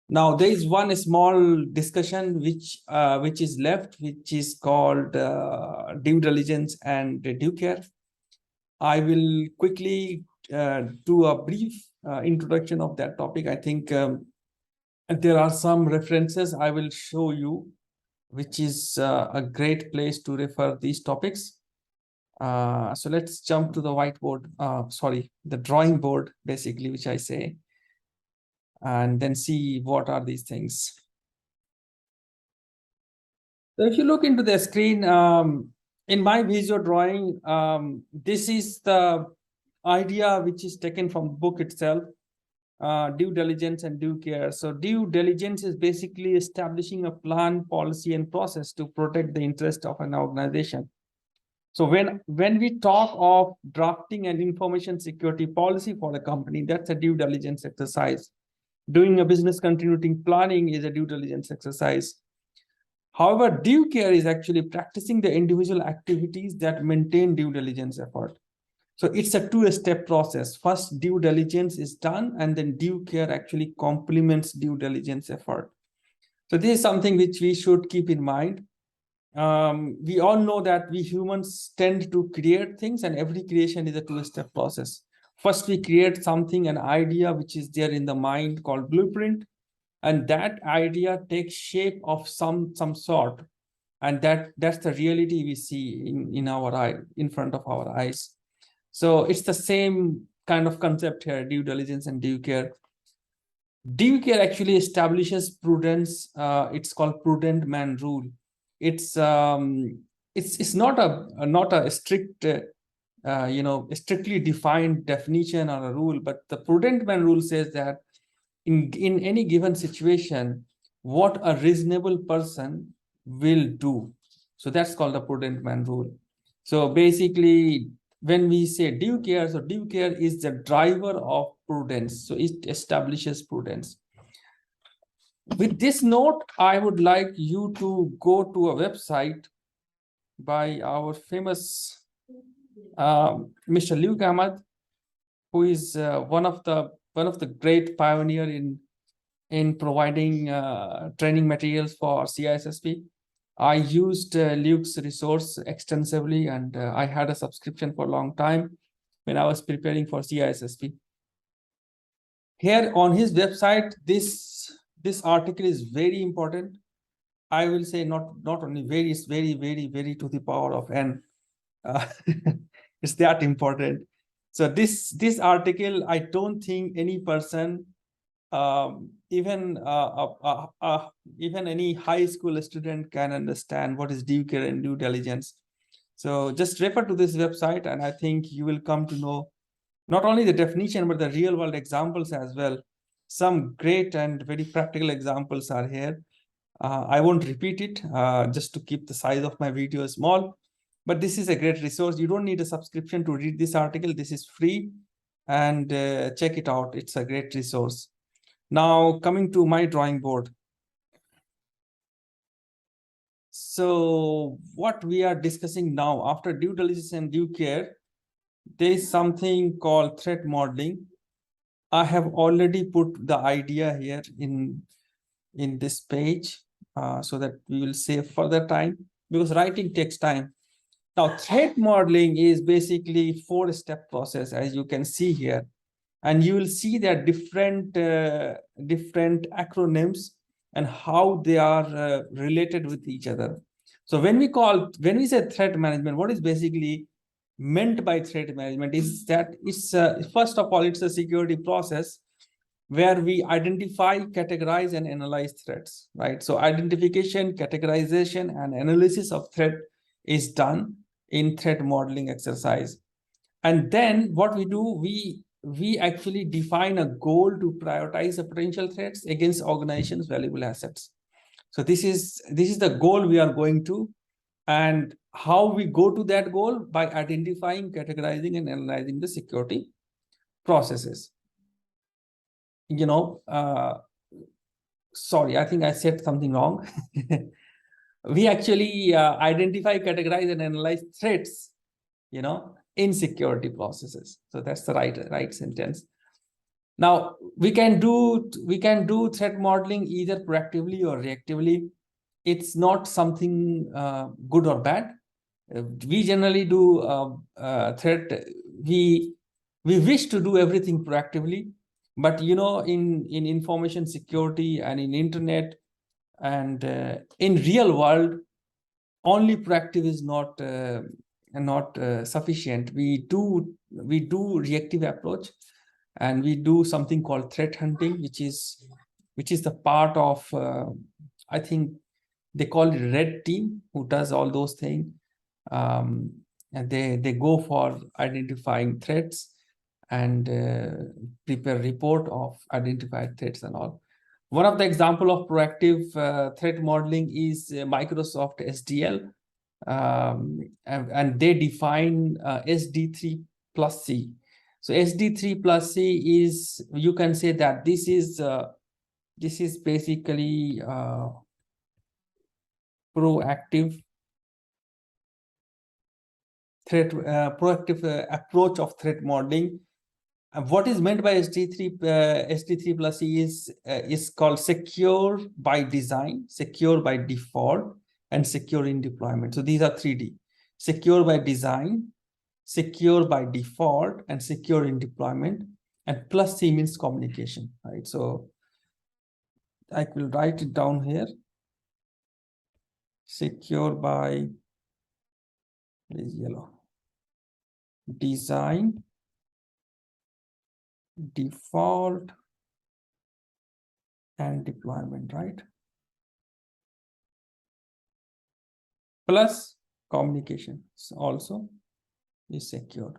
Now, there is one small discussion which is left, which is called due diligence and due care. I will quickly do a brief introduction of that topic. I think there are some references I will show you, which is a great place to refer these topics. So let's jump to the whiteboard, sorry, the drawing board, basically, which I say, and then see what are these things. So if you look into the screen, in my visual drawing, this is the idea which is taken from the book itself, due diligence and due care. So due diligence is basically establishing a plan, policy, and process to protect the interest of an organization. So when we talk of drafting an information security policy for a company, that's a due diligence exercise. Doing a business continuity planning is a due diligence exercise. However, due care is actually practicing the individual activities that maintain due diligence effort. So it's a two-step process. First, due diligence is done, and then due care actually complements due diligence effort. So this is something which we should keep in mind. We all know that we humans tend to create things, and every creation is a two-step process. First, we create something, an idea which is there in the mind called blueprint, and that idea takes shape of some sort, and that's the reality we see in our eye, in front of our eyes. So it's the same kind of concept here, due diligence and due care. Due care actually establishes prudence. It's called prudent man rule. It's not a strict strictly defined definition or a rule, but the prudent man rule says that in any given situation, what a reasonable person will do. So that's called the prudent man rule. So basically, when we say due care, so due care is the driver of prudence. So it establishes prudence. With this note, I would like you to go to a website by our famous Mr. Luke Ahmad, who is one of the great pioneer in providing training materials for CISSP. I used Luke's resource extensively, and I had a subscription for a long time when I was preparing for CISSP. Here on his website, this article is very important. I will say not only very, it's very, very, very to the power of n. It's that important. So this article, I don't think any person, even any high school student, can understand what is due care and due diligence. So just refer to this website, and I think you will come to know not only the definition, but the real world examples as well. Some great and very practical examples are here. I won't repeat it just to keep the size of my video small, but this is a great resource. You don't need a subscription to read this article. This is free, and check it out. It's a great resource. Now, coming to my drawing board. So what we are discussing now, after due diligence and due care, there is something called threat modeling. I have already put the idea here in this page so that we will save further time, because writing takes time. Now, threat modeling is basically four-step process, as you can see here, and you will see that different acronyms and how they are related with each other. So when we say threat management, what is basically meant by threat management is that it's first of all, it's a security process where we identify, categorize, and analyze threats, right? So identification, categorization, and analysis of threat is done in threat modeling exercise. And then what we do, we actually define a goal to prioritize the potential threats against organization's valuable assets. So this is the goal we are going to, and how we go to that goal by identifying, categorizing, and analyzing the security processes. Sorry, I think I said something wrong. We actually identify, categorize, and analyze threats, in security processes. So that's the right sentence. Now we can do threat modeling either proactively or reactively. It's not something good or bad. We generally do threat. We wish to do everything proactively, but you know, in information security and in internet and in real world, only proactive is not sufficient. We do reactive approach, and we do something called threat hunting, which is the part of I think they call it red team, who does all those things. And they go for identifying threats and prepare report of identified threats and all. One of the example of proactive threat modeling is Microsoft SDL, and they define SD3 plus C. So SD3 plus C is, you can say that this is basically proactive approach of threat modeling. What is meant by SD3 plus C is called secure by design, secure by default, and secure in deployment. So these are 3D: secure by design, secure by default, and secure in deployment. And plus C means communication, right? So I will write it down here: secure by yellow, design, default, and deployment, right? Plus communication also is secured.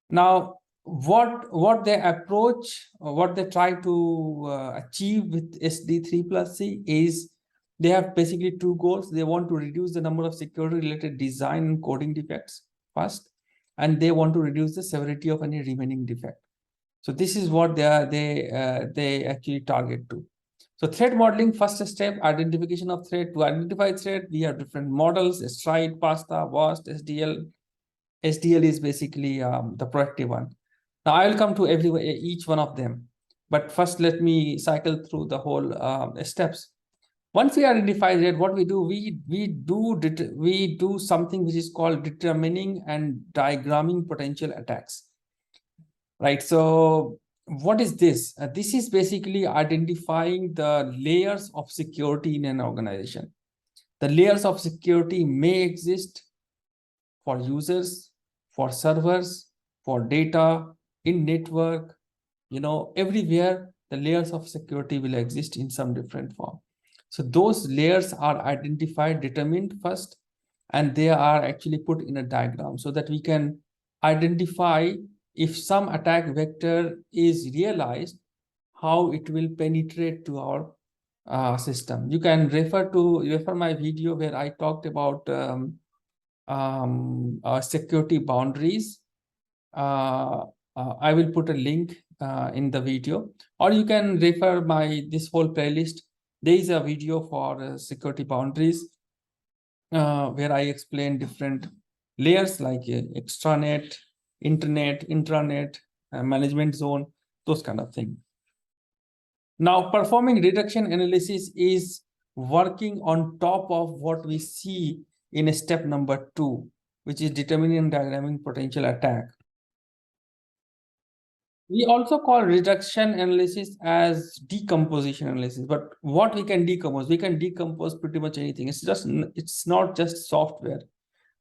Now, what they approach, or what they try to achieve with SD3 plus C is, they have basically two goals. They want to reduce the number of security related design and coding defects first, and they want to reduce the severity of any remaining defect. So this is what they actually target to. So threat modeling, first step, identification of threat. To identify threat, we have different models: STRIDE, PASTA, WAST, SDL. SDL is basically the proactive one. Now I will come to each one of them, but first let me cycle through the whole steps. Once we identify that, what we do, we do something which is called determining and diagramming potential attacks. Right. So what is this? This is basically identifying the layers of security in an organization. The layers of security may exist for users, for servers, for data, in network, you know, everywhere the layers of security will exist in some different form. So those layers are identified, determined first, and they are actually put in a diagram so that we can identify, if some attack vector is realized, how it will penetrate to our system. You can refer my video where I talked about security boundaries. I will put a link in the video, or you can refer this whole playlist. There is a video for security boundaries where I explain different layers like extranet, internet, intranet, management zone, those kind of things. Now, performing reduction analysis is working on top of what we see in step number 2, which is determining and diagramming potential attack. We also call reduction analysis as decomposition analysis, but what we can decompose pretty much anything. It's not just software.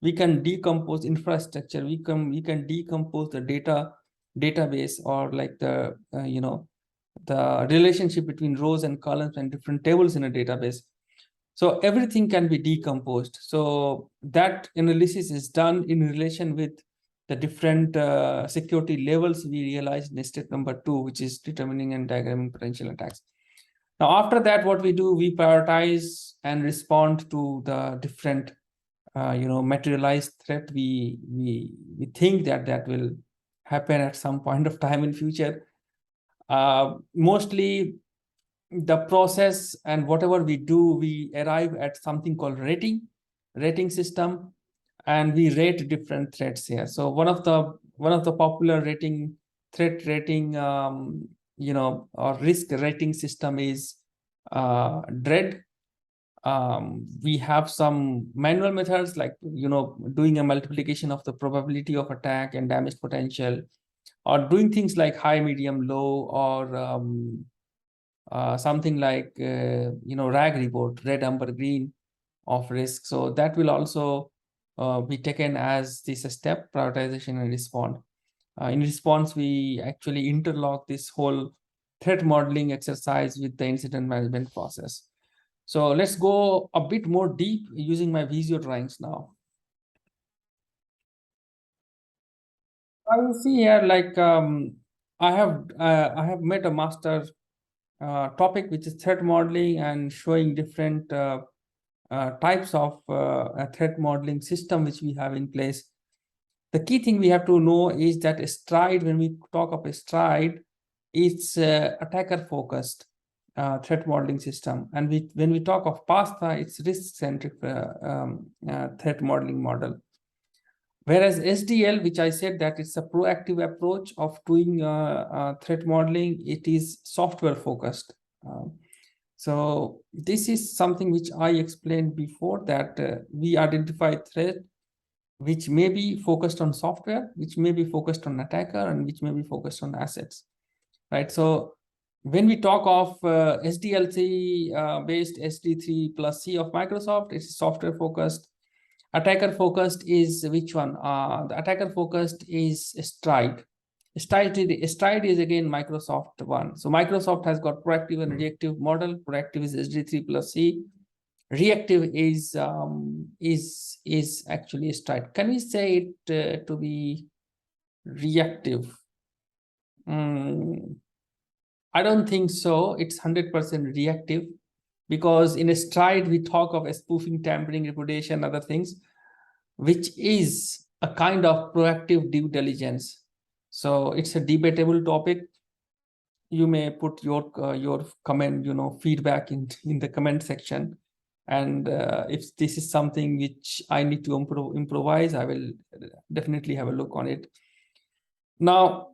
We can decompose infrastructure. We can decompose the database, or like the the relationship between rows and columns and different tables in a database. So everything can be decomposed. So that analysis is done in relation with the different security levels we realized in step number 2, which is determining and diagramming potential attacks. Now, after that, what we do, we prioritize and respond to the different materialized threat. We think that will happen at some point of time in future. Mostly the process and whatever we do, we arrive at something called rating system, and we rate different threats here. So one of the popular rating threat rating, or risk rating system is DREAD. We have some manual methods like, doing a multiplication of the probability of attack and damage potential, or doing things like high, medium, low, or something like, RAG report, red, amber, green of risk. So that will also be taken as this step, prioritization and respond. In response, we actually interlock this whole threat modeling exercise with the incident management process. So let's go a bit more deep using my Visio drawings now. I will see here, like, I have made a master topic, which is threat modeling, and showing different types of threat modeling system which we have in place. The key thing we have to know is that STRIDE, when we talk of STRIDE, it's attacker focused threat modeling system, and when we talk of PASTA, it's risk centric threat modeling model. Whereas SDL, which I said that it's a proactive approach of doing threat modeling, it is software focused. So this is something which I explained before, that we identify threat which may be focused on software, which may be focused on attacker, and which may be focused on assets, right? So when we talk of SDLC based SD3 plus C of Microsoft, it's software focused. Attacker focused is which one? The attacker focused is STRIDE. STRIDE is again Microsoft one. So Microsoft has got proactive and reactive model. Proactive is SD3 plus C. Reactive is actually STRIDE. Can we say it to be reactive? I don't think so. It's 100% reactive, because in a STRIDE we talk of spoofing, tampering, repudiation, other things, which is a kind of proactive due diligence. So it's a debatable topic. You may put your comment, feedback in the comment section. And if this is something which I need to improvise, I will definitely have a look on it. Now,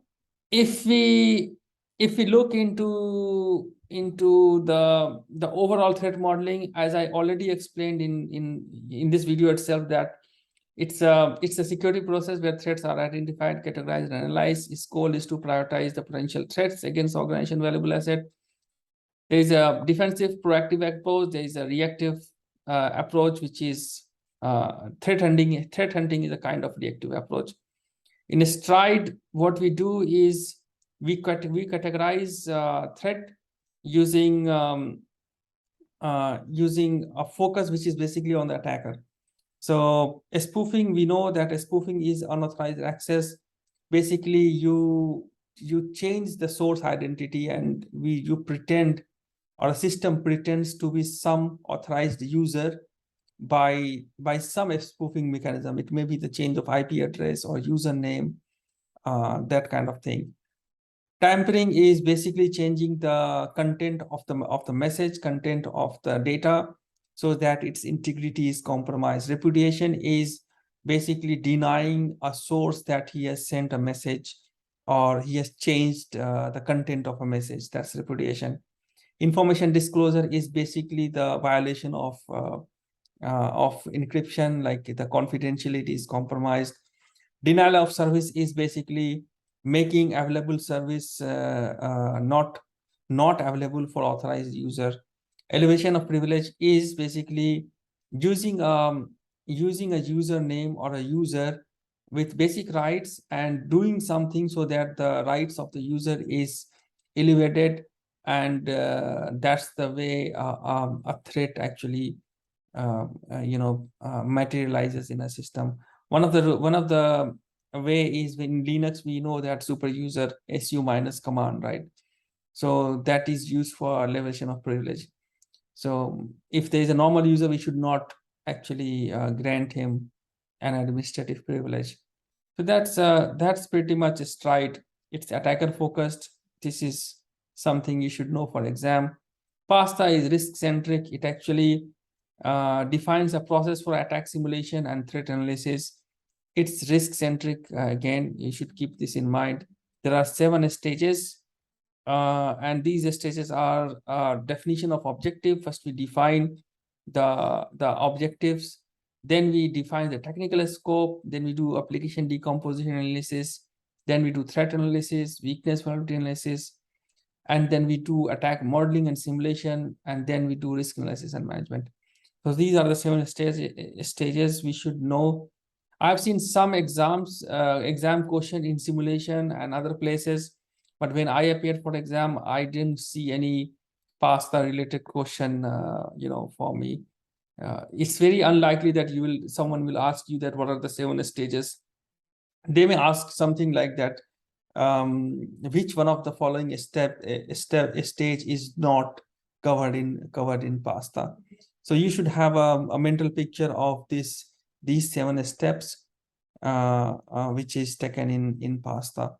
if we look into the overall threat modeling, as I already explained in this video itself, that it's a security process where threats are identified, categorized, and analyzed. Its goal is to prioritize the potential threats against organization valuable asset. There is a defensive proactive approach. There is a reactive approach, which is threat hunting. Threat hunting is a kind of reactive approach. In STRIDE, what we do is we categorize threat using a focus which is basically on the attacker. So spoofing, we know that spoofing is unauthorized access. Basically, you change the source identity, and you pretend, or a system pretends to be some authorized user by some spoofing mechanism. It may be the change of IP address or username, that kind of thing. Tampering is basically changing the content of the message, content of the data, so that its integrity is compromised. Repudiation is basically denying a source that he has sent a message, or he has changed the content of a message. That's repudiation. Information disclosure is basically the violation of encryption, like the confidentiality is compromised. Denial of service is basically making available service not available for authorized user. Elevation of privilege is basically using a username or a user with basic rights and doing something so that the rights of the user is elevated, and that's the way a threat actually materializes in a system. One of the way is, in Linux we know that super user su minus command, right? So that is used for elevation of privilege. So if there is a normal user, we should not actually grant him an administrative privilege. So that's pretty much a STRIDE. It's attacker focused. This is something you should know for exam. PASTA is risk centric. It actually defines a process for attack simulation and threat analysis. It's risk centric. Again, you should keep this in mind. There are 7 stages, and these stages are definition of objective. First, we define the objectives. Then we define the technical scope. Then we do application decomposition analysis. Then we do threat analysis, weakness vulnerability analysis, and then we do attack modeling and simulation, and then we do risk analysis and management. So these are the 7 stages we should know. I've seen some exam question in simulation and other places, but when I appeared for exam, I didn't see any pasta related question, for me. It's very unlikely that someone will ask you that what are the 7 stages. They may ask something like that, which one of the following stage is not covered in pasta. So you should have a mental picture of these 7 steps, which is taken in pasta.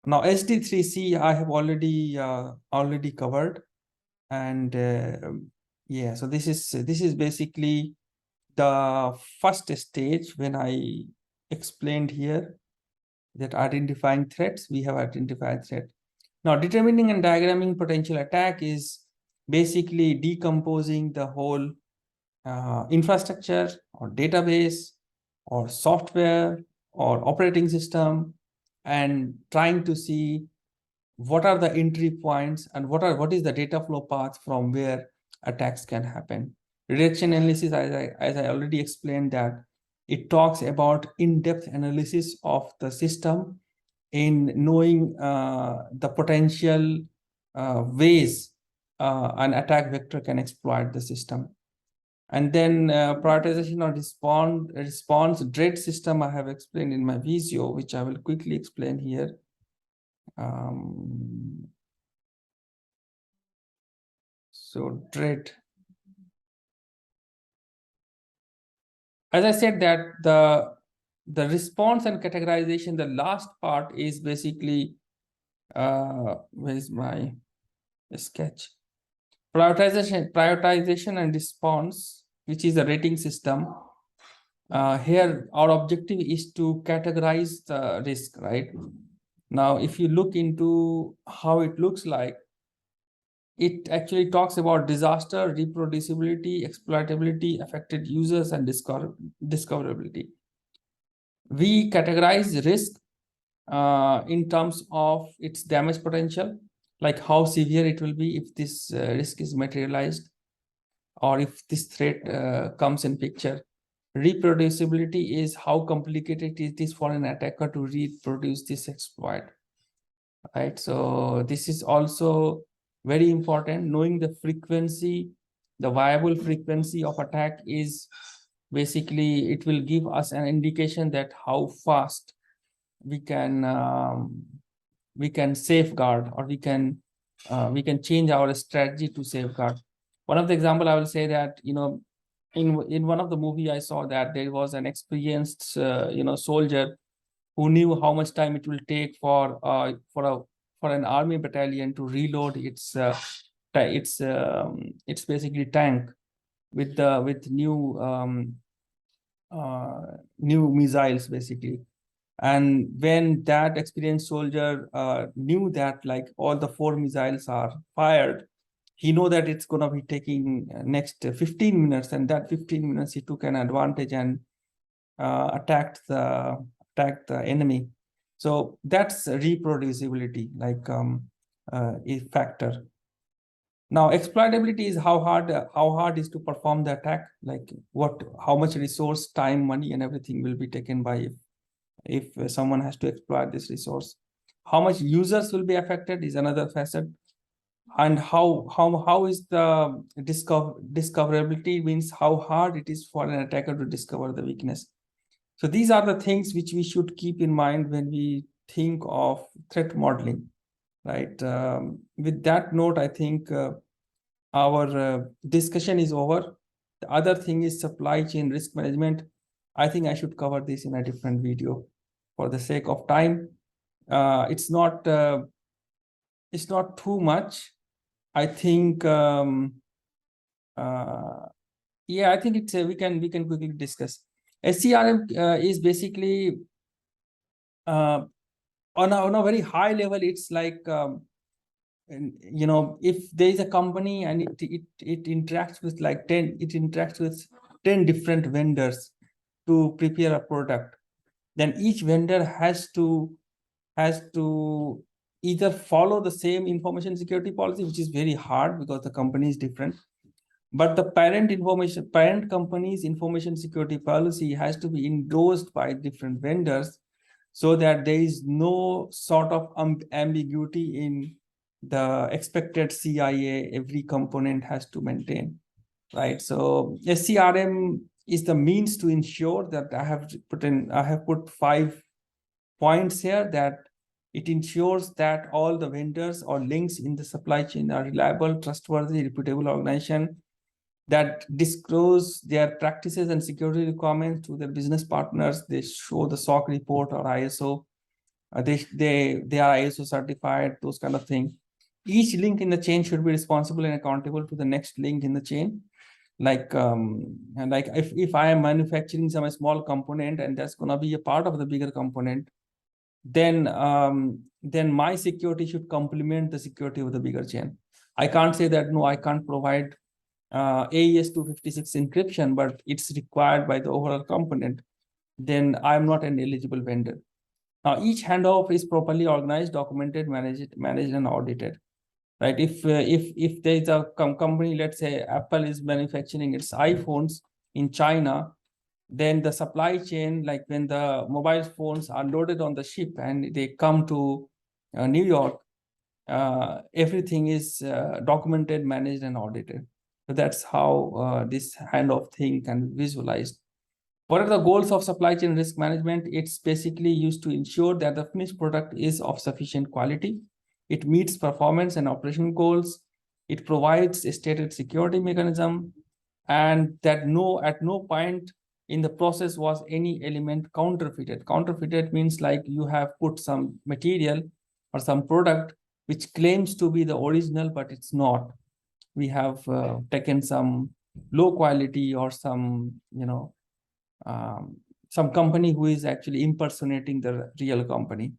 Now SD3C I have already covered, and yeah, so this is basically the first stage when I explained here that identifying threats. We have identified threat. Now determining and diagramming potential attack is basically decomposing the whole infrastructure or database or software or operating system and trying to see what are the entry points and what is the data flow path from where attacks can happen. Redirection analysis, as I already explained, that it talks about in-depth analysis of the system in knowing the potential ways an attack vector can exploit the system. And then prioritization or response dread system I have explained in my Visio, which I will quickly explain here. So dread. As I said that the response and categorization, the last part is basically, where is my sketch? Prioritization and response, which is a rating system. Here, our objective is to categorize the risk, right? Now, if you look into how it looks like, it actually talks about disaster, reproducibility, exploitability, affected users, and discoverability. We categorize risk in terms of its damage potential, like how severe it will be if this risk is materialized, or if this threat comes in picture. Reproducibility is how complicated it is for an attacker to reproduce this exploit, right? So this is also very important. Knowing the frequency, the viable frequency of attack is basically, it will give us an indication that how fast we can safeguard, or we can change our strategy to safeguard. One of the example I will say that, in one of the movie I saw that there was an experienced soldier who knew how much time it will take for an army battalion to reload its basically tank with new new missiles basically. And when that experienced soldier knew that like all the 4 missiles are fired, he know that it's going to be taking next 15 minutes, and that 15 minutes he took an advantage and attacked the enemy. So that's reproducibility, like a factor. Now exploitability is how hard is to perform the attack, like how much resource, time, money, and everything will be taken by if someone has to exploit this resource. How much users will be affected is another facet. And how is the discoverability, means how hard it is for an attacker to discover the weakness. So these are the things which we should keep in mind when we think of threat modeling, right? With that note, I think our discussion is over. The other thing is supply chain risk management. I think I should cover this in a different video for the sake of time. It's not too much. I think yeah, I think it's we can quickly discuss. SCRM is basically on a very high level, it's like, you know, if there is a company and it interacts with like 10, it interacts with 10 different vendors to prepare a product, then each vendor has to either follow the same information security policy, which is very hard because the company is different, but the parent company's information security policy has to be endorsed by different vendors, so that there is no sort of ambiguity in the expected CIA every component has to maintain, right? So SCRM is the means to ensure that I have put 5 points here, that it ensures that all the vendors or links in the supply chain are reliable, trustworthy, reputable organization that disclose their practices and security requirements to their business partners. They show the SOC report or ISO. They are ISO certified, those kind of things. Each link in the chain should be responsible and accountable to the next link in the chain. Like if I am manufacturing some small component and that's gonna be a part of the bigger component, then my security should complement the security of the bigger chain. I can't say that no, I can't provide AES 256 encryption, but it's required by the overall component, then I'm not an eligible vendor. Now, each handoff is properly organized, documented, managed, and audited. Right? If there is a company, let's say Apple is manufacturing its iPhones in China, then the supply chain, like when the mobile phones are loaded on the ship and they come to New York, everything is documented, managed, and audited. So that's how this handoff thing can be visualized. What are the goals of supply chain risk management? It's basically used to ensure that the finished product is of sufficient quality. It meets performance and operational goals. It provides a stated security mechanism, and that at no point in the process was any element counterfeited. Counterfeited means like you have put some material or some product which claims to be the original, but it's not. We have taken some low quality or some, some company who is actually impersonating the real company.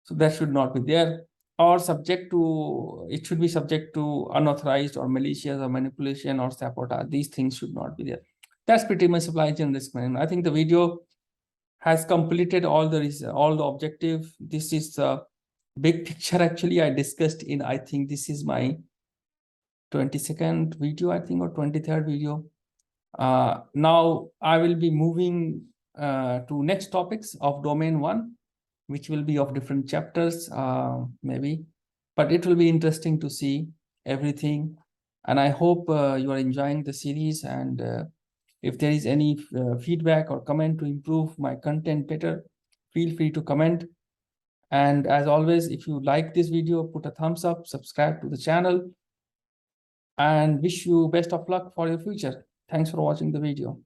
So that should not be there, or it should be subject to unauthorized or malicious or manipulation or sabotage. These things should not be there. That's pretty much supply chain risk management. I think the video has completed all the objective. This is the big picture actually I discussed in, I think this is my 22nd video, I think, or 23rd video. Now I will be moving to next topics of domain 1, which will be of different chapters, maybe, but it will be interesting to see everything. And I hope you are enjoying the series, and if there is any feedback or comment to improve my content better, feel free to comment. And as always, if you like this video, put a thumbs up, subscribe to the channel, and wish you best of luck for your future. Thanks for watching the video.